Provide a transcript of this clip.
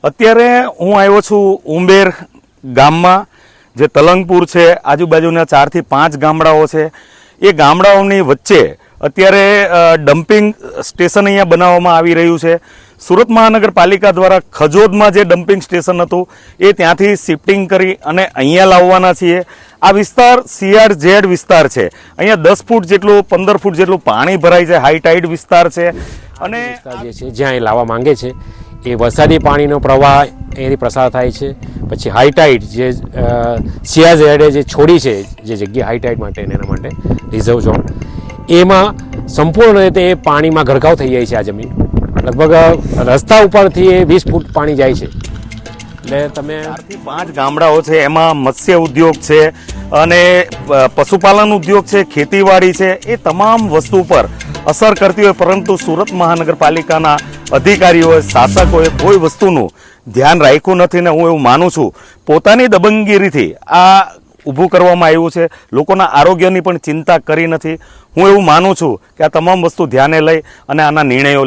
અત્યારે હું આવ્યો છું ઉંબેર ગામમાં, જે તલંગપુર છે, આજુબાજુના 4 થી 5 ગામડાઓ છે. એ ગામડાઓની વચ્ચે અત્યારે ડમ્પિંગ સ્ટેશન અહીંયા બનાવવામાં આવી રહ્યું છે. સુરત મહાનગરપાલિકા દ્વારા ખજોદમાં જે ડમ્પિંગ સ્ટેશન હતું એ ત્યાંથી શિફ્ટિંગ કરી અને અહીંયા લાવવાના છીએ. આ વિસ્તાર CRZ વિસ્તાર છે. અહીંયા 10 ફૂટ જેટલું 15 ફૂટ જેટલું પાણી ભરાય છે. હાઈ ટાઈડ વિસ્તાર છે. અને જે છે જ્યાં એ લાવવા માંગે છે એ વરસાદી પાણીનો પ્રવાહ એથી પ્રસાર થાય છે. પછી હાઈ ટાઈડ જે CRZ જે છોડી છે જે જગ્યા હાઈ ટાઈડ માટે એના માટે રિઝર્વ ઝોન, એમાં સંપૂર્ણ રીતે એ પાણીમાં ગરકાવ થઈ જાય છે. આ જમીન લગભગ રસ્તા ઉપરથી એ 20 ફૂટ પાણી જાય છે. એટલે તમે 4 થી 5 ગામડાઓ છે, એમાં મત્સ્ય ઉદ્યોગ છે અને પશુપાલન ઉદ્યોગ છે, ખેતીવાડી છે, એ તમામ વસ્તુ પર અસર કરતી હોય, પરંતુ સુરત મહાનગરપાલિકાના અધિકારીઓએ, શાસકોએ કોઈ વસ્તુનું ધ્યાન રાખ્યું નથી. ને હું એવું માનું છું પોતાની દબંગગીરીથી આ ઊભું કરવામાં આવ્યું છે. લોકોના આરોગ્યની પણ ચિંતા કરી નથી. હું એવું માનું છું કે આ તમામ વસ્તુ ધ્યાને લઈ અને આના નિર્ણયો